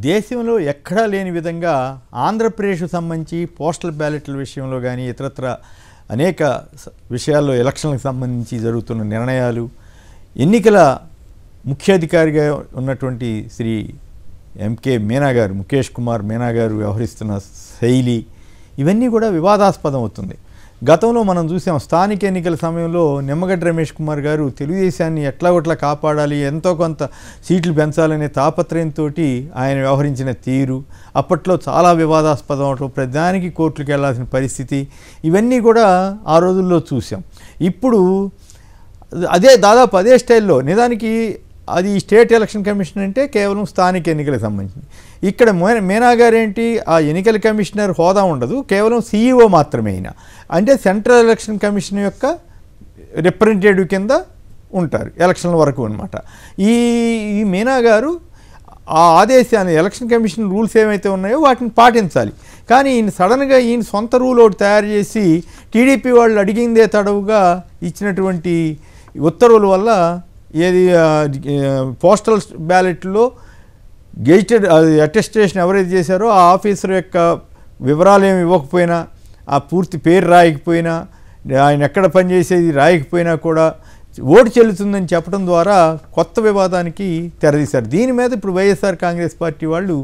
దేశంలో ఎక్కడా లేని విధంగా ఆంధ్రప్రదేశ్కు సంబంధించి పోస్టల్ బ్యాలెట్ల విషయంలో కానీ ఇతరత్ర అనేక విషయాల్లో ఎలక్షన్లకు సంబంధించి జరుగుతున్న నిర్ణయాలు, ఎన్నికల ముఖ్యాధికారిగా ఉన్నటువంటి శ్రీ ఎంకే మీనా గారు, ముఖేష్ కుమార్ మీనా గారు వ్యవహరిస్తున్న శైలి, ఇవన్నీ కూడా వివాదాస్పదం అవుతుంది. గతంలో మనం చూసాం, స్థానిక ఎన్నికల సమయంలో నిమ్మగడ్డ రమేష్ కుమార్ గారు తెలుగుదేశాన్ని ఎట్లాగొట్లా కాపాడాలి, ఎంతో కొంత సీట్లు పెంచాలనే తాపత్రయంతో ఆయన వ్యవహరించిన తీరు అప్పట్లో చాలా వివాదాస్పదం అవటం, ప్రధానికి కోర్టులకు వెళ్లాల్సిన పరిస్థితి, ఇవన్నీ కూడా ఆ రోజుల్లో చూసాం. ఇప్పుడు దాదాపు అదే స్టైల్లో, నిజానికి అది స్టేట్ ఎలక్షన్ కమిషన్ అంటే కేవలం స్థానిక ఎన్నికలకు సంబంధించింది. ఇక్కడ మీనా గారు ఏంటి, ఆ ఎన్నికల కమిషనర్ హోదా ఉండదు, కేవలం CEO మాత్రమే అయినా, అంటే సెంట్రల్ ఎలక్షన్ కమిషన్ యొక్క రిప్రజెంటేటివ్ కింద ఉంటారు ఎలక్షన్ల వరకు అనమాట. ఈ మీనా గారు ఆ ఆదేశాన్ని, ఎలక్షన్ కమిషన్ రూల్స్ ఏమైతే ఉన్నాయో వాటిని పాటించాలి. కానీ ఈయన సడన్గా ఈయన సొంత రూల్ ఒకటి తయారు చేసి టీడీపీ వాళ్ళు అడిగిందే తడవుగా ఇచ్చినటువంటి ఉత్తర్వుల వల్ల ఏది పోస్టల్ బ్యాలెట్లో గెజిటెడ్ అటెస్టేషన్ ఎవరైతే చేశారో ఆ ఆఫీసర్ యొక్క వివరాలు ఏమి ఇవ్వకపోయినా, ఆ పూర్తి పేరు రాయకపోయినా, ఆయన ఎక్కడ పనిచేసేది రాయకపోయినా కూడా ఓటు చెల్లుతుందని చెప్పడం ద్వారా కొత్త వివాదానికి తెరదీశారు. దీని మీద ఇప్పుడు వైఎస్ఆర్ కాంగ్రెస్ పార్టీ వాళ్ళు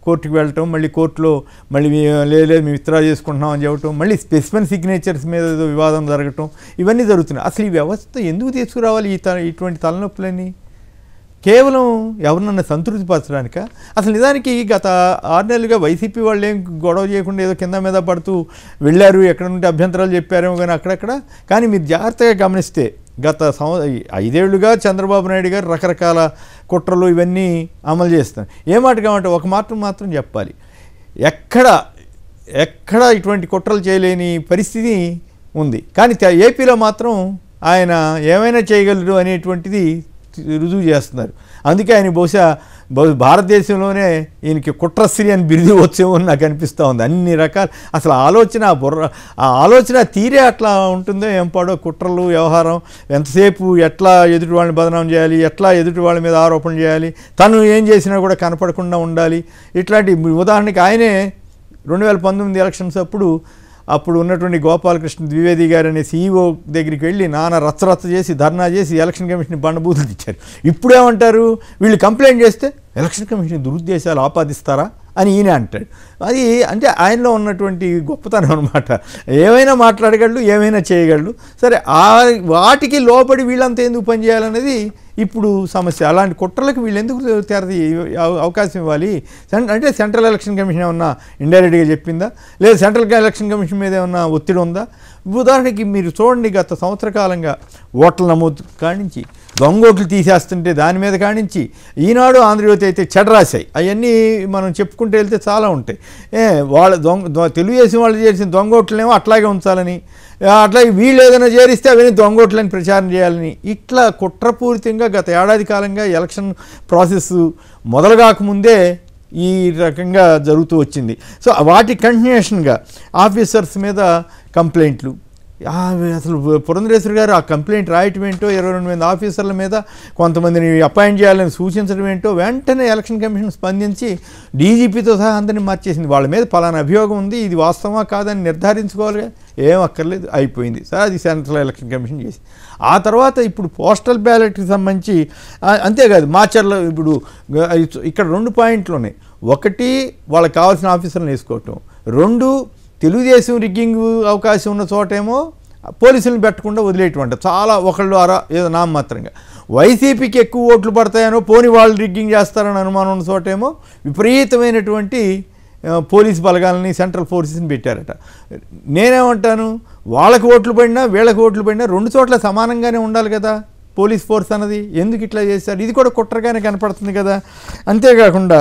కోర్టుకు వెళ్ళటం, మళ్ళీ కోర్టులో మళ్ళీ లేదు మేము విత్డ్రా చేసుకుంటున్నాం అని చెప్పటం, మళ్ళీ స్పెసిఫిక్ సిగ్నేచర్స్ మీద ఏదో వివాదం జరగటం, ఇవన్నీ జరుగుతున్నాయి. అసలు ఈ వ్యవస్థ ఎందుకు తీసుకురావాలి ఇటువంటి తలనొప్పులన్నీ? కేవలం ఎవరినన్నా సంతృప్తిపరచడానిక? అసలు నిజానికి గత 6 నెలలుగా వైసీపీ వాళ్ళు ఏం గొడవ చేయకుండా ఏదో కింద మీద పడుతూ వెళ్ళారు, ఎక్కడ నుండి అభ్యంతరాలు చెప్పారేమో కానీ అక్కడక్కడ. కానీ మీరు జాగ్రత్తగా గమనిస్తే గత 5 ఏళ్లుగా చంద్రబాబు నాయుడు గారు రకరకాల కుట్రలు ఇవన్నీ అమలు చేస్తున్నారు. ఏ మాట కావంటే ఒక మాత్రం చెప్పాలి, ఎక్కడ ఇటువంటి కుట్రలు చేయలేని పరిస్థితి ఉంది. కానీ ఏపీలో మాత్రం ఆయన ఏమైనా చేయగలరు అనేటువంటిది రుజువు చేస్తున్నారు. అందుకే ఆయన బహుశా భారతదేశంలోనే ఈయనకి కుట్రశ్రీ అని బిరుదు వచ్చేమో నాకు అనిపిస్తూ ఉంది. అన్ని రకాల అసలు ఆ ఆలోచన తీరే అట్లా ఉంటుందో ఏం పాడో, కుట్రలు వ్యవహారం ఎంతసేపు ఎట్లా ఎదుటి వాళ్ళని బదనాం చేయాలి, ఎట్లా ఎదుటి వాళ్ళ మీద ఆరోపణ చేయాలి, తను ఏం చేసినా కూడా కనపడకుండా ఉండాలి. ఇట్లాంటి ఉదాహరణకి ఆయనే 2019 ఎలక్షన్స్ అప్పుడు ఉన్నటువంటి గోపాలకృష్ణ ద్వివేది గారు అనే CEO దగ్గరికి వెళ్ళి నానా రచ్చరచ్చ చేసి ధర్నా చేసి ఎలక్షన్ కమిషన్ బండబూతులు ఇచ్చారు. ఇప్పుడేమంటారు, వీళ్ళు కంప్లైంట్ చేస్తే ఎలక్షన్ కమిషన్ దురుద్దేశాలు ఆపాదిస్తారా అని ఈయన అంటాడు. అది అంటే ఆయనలో ఉన్నటువంటి గొప్పతనం అనమాట. ఏమైనా మాట్లాడగలడు, ఏమైనా చేయగలడు. సరే, వాటికి లోబడి వీళ్ళంతా ఎందుకు పనిచేయాలనేది ఇప్పుడు సమస్య. అలాంటి కుట్రలకు వీళ్ళు ఎందుకు తెరది అవకాశం ఇవ్వాలి? అంటే సెంట్రల్ ఎలక్షన్ కమిషన్ ఏమన్నా ఇండైరెక్ట్గా చెప్పిందా, లేదా సెంట్రల్ ఎలక్షన్ కమిషన్ మీద ఏమన్నా ఒత్తిడి ఉందా? ఉదాహరణకి మీరు చూడండి, గత సంవత్సర కాలంగా ఓట్ల నమోదు కానించి, దొంగోట్లు తీసేస్తుంటే దాని మీద కానించి, ఈనాడు ఆంధ్రజ్యోతి అయితే చెడ రాశాయి. అవన్నీ మనం చెప్పుకుంటూ వెళ్తే చాలా ఉంటాయి. తెలుగుదేశం వాళ్ళు చేసిన దొంగోట్లనేమో అట్లాగే ఉంచాలని, అట్లాగే వీళ్ళు ఏదైనా చేరిస్తే అవన్నీ దొంగోట్లని ప్రచారం చేయాలని, ఇట్లా కుట్రపూరితంగా గత ఏడాది కాలంగా ఎలక్షన్ ప్రాసెస్ మొదలు కాకముందే ఈ రకంగా జరుగుతూ వచ్చింది. సో వాటి కంటిన్యూషన్గా ఆఫీసర్స్ మీద కంప్లైంట్లు. అసలు పురంధరేశ్వరి గారు ఆ కంప్లైంట్ రాయటం ఏంటో, 22 మంది ఆఫీసర్ల మీద కొంతమందిని అపాయింట్ చేయాలని సూచించడం ఏంటో, వెంటనే ఎలక్షన్ కమిషన్ స్పందించి డీజీపీతో సహా అందరినీ మార్చేసింది. వాళ్ళ మీద పలానా అభియోగం ఉంది, ఇది వాస్తవమా కాదని నిర్ధారించుకోవాలి, ఏం అక్కర్లేదు, అయిపోయింది. సరే, అది సెంట్రల్ ఎలక్షన్ కమిషన్ చేసి ఆ తర్వాత ఇప్పుడు పోస్టల్ బ్యాలెట్కి సంబంధించి అంతేకాదు, మాచర్లో ఇప్పుడు ఇక్కడ 2 పాయింట్లు ఉన్నాయి. ఒకటి, వాళ్ళకి కావాల్సిన ఆఫీసర్లను వేసుకోవటం. 2, తెలుగుదేశం రిగ్గింగ్ అవకాశం ఉన్న చోటేమో పోలీసులను పెట్టకుండా వదిలేయటం. చాలా ఒకళ్ళు ఏదో నామమాత్రంగా. వైసీపీకి ఎక్కువ ఓట్లు పడతాయనో, పోని వాళ్ళు రిగ్గింగ్ చేస్తారని అనుమానం ఉన్న చోటేమో విపరీతమైనటువంటి పోలీస్ బలగాలని, సెంట్రల్ ఫోర్సెస్ని పెట్టారట. నేనేమంటాను, వాళ్ళకి ఓట్లు పడినా వీళ్ళకి ఓట్లు పడినా 2 చోట్ల సమానంగానే ఉండాలి కదా పోలీస్ ఫోర్స్ అన్నది. ఎందుకు ఇట్లా చేశారు? ఇది కూడా కుట్రగానే కనపడుతుంది కదా. అంతేకాకుండా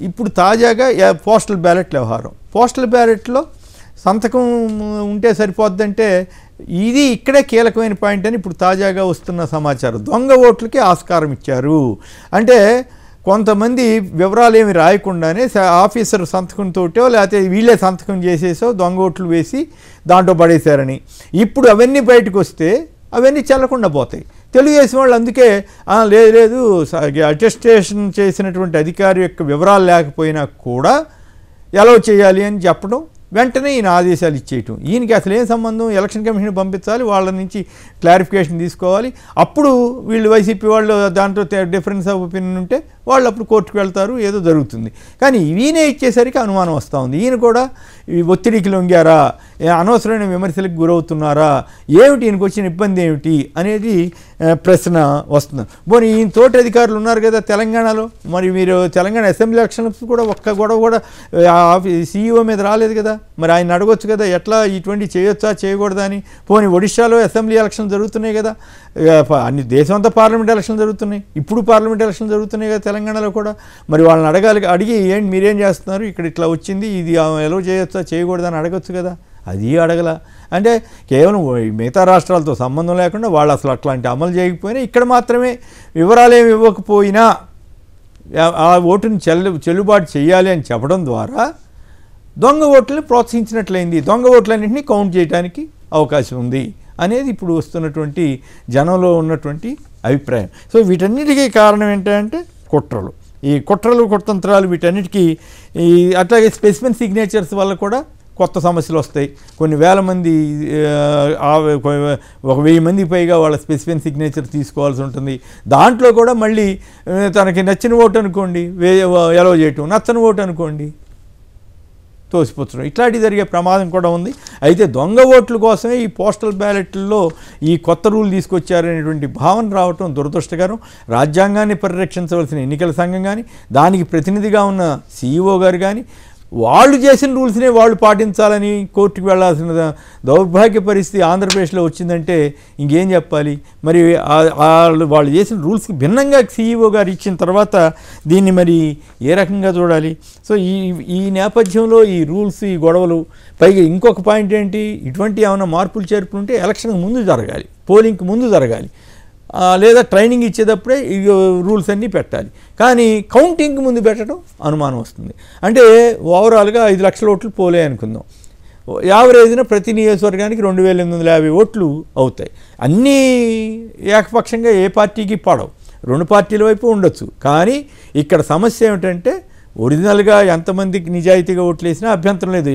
ఇప్పుడు తాజాగా పోస్టల్ బ్యాలెట్ వ్యవహారం, పోస్టల్ బ్యాలెట్లో సంతకం ఉంటే సరిపోద్దంటే ఇది ఇక్కడే కీలకమైన పాయింట్ అని ఇప్పుడు తాజాగా వస్తున్న సమాచారం. దొంగ ఓట్లకి ఆస్కారం ఇచ్చారు. అంటే కొంతమంది వివరాలు ఏమి రాయకుండానే ఆఫీసర్ సంతకంతో లేకపోతే వీళ్ళే సంతకం చేసేసో దొంగ ఓట్లు వేసి దాంట్లో పడేశారని. ఇప్పుడు అవన్నీ బయటకు వస్తే అవన్నీ చెల్లకుండా పోతాయి. తెలుగుదేశం వాళ్ళు అందుకే లేదు అటెస్టేషన్ చేసినటువంటి అధికారి యొక్క వివరాలు లేకపోయినా కూడా ఎలా చేయాలి అని చెప్పడం, వెంటనే ఈయన ఆదేశాలు ఇచ్చేయటం. ఈయనకి అసలు ఏం సంబంధం? ఎలక్షన్ కమిషన్ పంపించాలి, వాళ్ళ నుంచి క్లారిఫికేషన్ తీసుకోవాలి. అప్పుడు వీళ్ళు వైసీపీ వాళ్ళు దాంట్లో డిఫరెన్స్ ఆఫ్ ఒపీనియన్ ఉంటే వాళ్ళు అప్పుడు కోర్టుకు వెళ్తారు, ఏదో జరుగుతుంది. కానీ ఈయనే ఇచ్చేసరికి అనుమానం వస్తూ ఉంది. ఈయన కూడా ఈ ఒత్తిడికి లొంగారా, అనవసరమైన విమర్శలకు గురవుతున్నారా, ఏమిటి ఈయనకు వచ్చిన ఇబ్బంది ఏమిటి అనేది ప్రశ్న వస్తుంది. పోనీ ఈయన తోటి అధికారులు ఉన్నారు కదా తెలంగాణలో, మరి మీరు తెలంగాణ అసెంబ్లీ ఎలక్షన్స్ కూడా ఒక్క గొడవ కూడా సీఈఓ మీద రాలేదు కదా, మరి ఆయన అడగొచ్చు కదా ఎట్లా ఇటువంటి చేయొచ్చా చేయకూడదా అని. పోనీ ఒడిశాలో అసెంబ్లీ ఎలక్షన్ జరుగుతున్నాయి కదా, అన్ని దేశం అంతా పార్లమెంట్ ఎలక్షన్ జరుగుతున్నాయి, ఇప్పుడు పార్లమెంట్ ఎలక్షన్ జరుగుతున్నాయి కదా తెలంగాణలో కూడా. మరి వాళ్ళని అడిగి ఏంటి మీరేం చేస్తున్నారు, ఇక్కడ ఇట్లా వచ్చింది, ఇది ఎలా చేయొచ్చా చేయకూడదా అని అడగొచ్చు కదా, అది అడగల. అంటే కేవలం మిగతా రాష్ట్రాలతో సంబంధం లేకుండా వాళ్ళు అసలు అట్లాంటి అమలు చేయకపోయినా, ఇక్కడ మాత్రమే వివరాలు ఏమి ఇవ్వకపోయినా ఆ ఓటుని చెల్లుబాటు చేయాలి అని చెప్పడం ద్వారా దొంగ ఓట్లని ప్రోత్సహించినట్లయింది. దొంగ ఓట్లన్నింటినీ కౌంట్ చేయడానికి అవకాశం ఉంది అనేది ఇప్పుడు వస్తున్నటువంటి జనంలో ఉన్నటువంటి అభిప్రాయం. సో వీటన్నిటికీ కారణం ఏంటంటే కుట్రలు, ఈ కుట్రలు కుతంత్రాలు, వీటన్నిటికీ ఈ అట్లాగే స్పెసిమెన్ సిగ్నేచర్స్ వల్ల కూడా కొత్త సమస్యలు వస్తాయి. కొన్ని వేల మంది 1000 మందికి పైగా వాళ్ళ స్పెసిఫిక్ సిగ్నేచర్ తీసుకోవాల్సి ఉంటుంది. దాంట్లో కూడా మళ్ళీ తనకి నచ్చిన ఓటు అనుకోండి ఎలో చేయటం, నచ్చని ఓటు అనుకోండి తోసిపుచ్చడం, ఇట్లాంటివి జరిగే ప్రమాదం కూడా ఉంది. అయితే దొంగ ఓట్ల కోసమే ఈ పోస్టల్ బ్యాలెట్లలో ఈ కొత్త రూల్ తీసుకొచ్చారనేటువంటి భావన రావటం దురదృష్టకరం. రాజ్యాంగాన్ని పరిరక్షించవలసిన ఎన్నికల సంఘం కానీ, దానికి ప్రతినిధిగా ఉన్న సీఈఓ గారు కానీ వాళ్ళు చేసిన రూల్స్నే వాళ్ళు పాటించాలని కోర్టుకు వెళ్లాల్సిన దౌర్భాగ్య పరిస్థితి ఆంధ్రప్రదేశ్లో వచ్చిందంటే ఇంకేం చెప్పాలి. మరి వాళ్ళు చేసిన రూల్స్కి భిన్నంగా సీఈఓ గారు ఇచ్చిన తర్వాత దీన్ని మరి ఏ రకంగా చూడాలి? సో ఈ నేపథ్యంలో ఈ రూల్స్, ఈ గొడవలు, పైగా ఇంకొక పాయింట్ ఏంటి, ఇటువంటి ఏమైనా మార్పులు చేర్పులు ఉంటే ఎలక్షన్కి ముందు జరగాలి, పోలింగ్కి ముందు జరగాలి, లేదా ట్రైనింగ్ ఇచ్చేటప్పుడే ఈ రూల్స్ అన్నీ పెట్టాలి. కానీ కౌంటింగ్ ముందు పెట్టడం అనుమానం వస్తుంది. అంటే ఓవరాల్గా 5 లక్షల ఓట్లు పోలే అనుకుందాం, యావరేజ్న ప్రతి నియోజకవర్గానికి 2850 ఓట్లు అవుతాయి. అన్నీ ఏకపక్షంగా ఏ పార్టీకి పడవు, 2 పార్టీల వైపు ఉండొచ్చు. కానీ ఇక్కడ సమస్య ఏమిటంటే ఒరిజినల్గా ఎంతమందికి నిజాయితీగా ఓట్లు వేసినా అభ్యంతరం లేదు,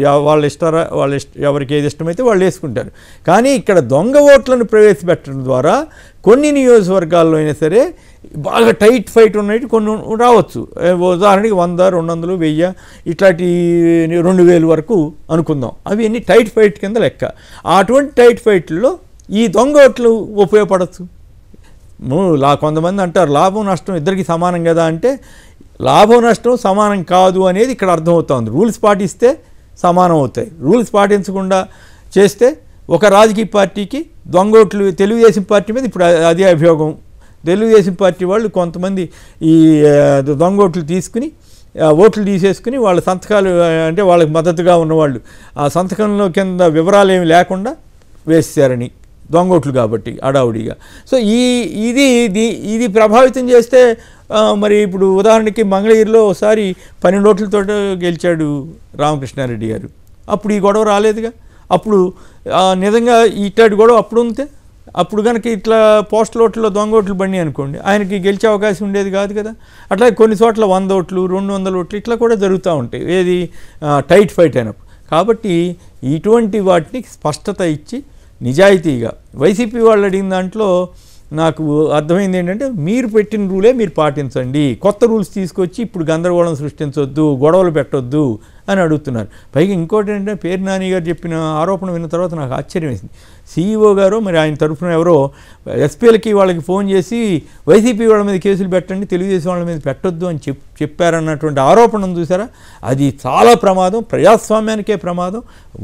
ఎవరికి ఏది ఇష్టమైతే వాళ్ళు వేసుకుంటారు. కానీ ఇక్కడ దొంగ ఓట్లను ప్రవేశపెట్టడం ద్వారా కొన్ని నియోజకవర్గాల్లో అయినా సరే బాగా టైట్ ఫైట్ ఉన్నాయి, కొన్ని రావచ్చు. ఉదాహరణకి 100, 200, 1000 ఇట్లాంటి 2000 వరకు అనుకుందాం. అవి అన్ని టైట్ ఫైట్ కింద లెక్క. అటువంటి టైట్ ఫైట్లో ఈ దొంగ ఓట్లు ఉపయోగపడవచ్చు. కొంతమంది అంటారు లాభం నష్టం ఇద్దరికి సమానం కదా అంటే, లాభం నష్టం సమానం కాదు అనేది ఇక్కడ అర్థమవుతుంది. రూల్స్ పాటిస్తే సమానం అవుతాయి, రూల్స్ పాటించకుండా చేస్తే ఒక రాజకీయ పార్టీకి దొంగోట్లు, తెలుగుదేశం పార్టీ మీద ఇప్పుడు అదే అభియోగం. తెలుగుదేశం పార్టీ వాళ్ళు కొంతమంది ఈ దొంగోట్లు తీసుకుని ఓట్లు తీసేసుకుని వాళ్ళ సంతకాలు, అంటే వాళ్ళకి మద్దతుగా ఉన్నవాళ్ళు ఆ సంతకంలో కింద వివరాలు ఏమి లేకుండా వేసారని, దొంగోట్లు కాబట్టి అడావుడిగా. సో ఇది ప్రభావితం చేస్తే మరి ఇప్పుడు ఉదాహరణకి మంగళగిరిలో ఒకసారి 12 ఓట్లతో గెలిచాడు రామకృష్ణారెడ్డి గారు. అప్పుడు ఈ గొడవ రాలేదుగా. అప్పుడు నిజంగా ఇట్లాంటి గొడవ అప్పుడు ఉంటే, అప్పుడు కనుక ఇట్లా పోస్టల్ ఓట్లలో దొంగ ఓట్లు బండి అనుకోండి, ఆయనకి గెలిచే అవకాశం ఉండేది కాదు కదా. అట్లా కొన్ని చోట్ల 100 ఓట్లు, 200 ఓట్లు ఇట్లా కూడా జరుగుతూ ఉంటాయి, ఏది టైట్ ఫైట్ అయినప్పుడు. కాబట్టి ఇటువంటి వాటిని స్పష్టత ఇచ్చి నిజాయితీగా, వైసీపీ వాళ్ళు అడిగిన దాంట్లో నాకు అర్థమైంది ఏంటంటే, మీరు పెట్టిన రూలే మీరు పాటించండి, కొత్త రూల్స్ తీసుకొచ్చి ఇప్పుడు గందరగోళం సృష్టించొద్దు, గొడవలు పెట్టొద్దు అని అడుగుతున్నారు. పైగా ఇంకోటి ఏంటంటే, పేరు నాని గారు చెప్పిన ఆరోపణ విన్న తర్వాత నాకు ఆశ్చర్యం వేసింది. సీఈఓ గారు మరి ఆయన తరఫున ఎవరో ఎస్పీలకి వాళ్ళకి ఫోన్ చేసి వైసీపీ వాళ్ళ మీద కేసులు పెట్టండి, తెలుగుదేశం వాళ్ళ మీద పెట్టొద్దు అని చెప్పారన్నటువంటి ఆరోపణను చూసారా? అది చాలా ప్రమాదం, ప్రజాస్వామ్యానికే ప్రమాదం.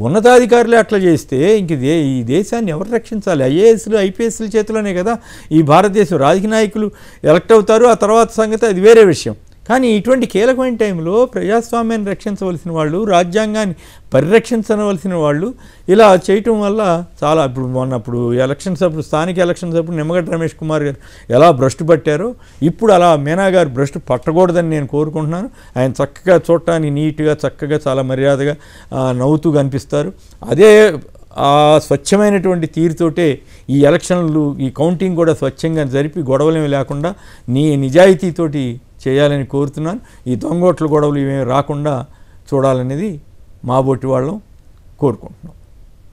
ఉన్నతాధికారులే అట్లా చేస్తే ఇంక ఈ దేశాన్ని ఎవరు రక్షించాలి? ఐఏఎస్లు, ఐపీఎస్ల చేతిలోనే కదా ఈ భారతదేశం. రాజకీయ నాయకులు ఎలక్ట్ అవుతారు, ఆ తర్వాత సంగతి అది వేరే విషయం. కానీ ఇటువంటి కీలకమైన టైంలో ప్రజాస్వామ్యాన్ని రక్షించవలసిన వాళ్ళు, రాజ్యాంగాన్ని పరిరక్షించవలసిన వాళ్ళు ఇలా చేయటం వల్ల చాలా, ఇప్పుడు ఎలక్షన్స్ అప్పుడు, స్థానిక ఎలక్షన్స్ అప్పుడు నిమ్మగడ్డ రమేష్ కుమార్ గారు ఎలా భ్రష్టు పట్టారో ఇప్పుడు అలా మీనా గారు భ్రష్టు పట్టకూడదని నేను కోరుకుంటున్నాను. ఆయన చక్కగా చూడటానికి నీట్గా, చక్కగా, చాలా మర్యాదగా నవ్వుతూ కనిపిస్తారు. అదే ఆ స్వచ్ఛమైనటువంటి తీరుతోటే ఈ ఎలక్షన్లు ఈ కౌంటింగ్ కూడా స్వచ్ఛంగా జరిపి గొడవలేమి లేకుండా నిజాయితీతోటి చేయాలని కోరుతున్నాను. ఈ దొంగోట్ల గొడవలు ఇవేమి రాకుండా చూడాలనేది మా బొట్టి వాళ్ళం కోరుకుంటున్నాం.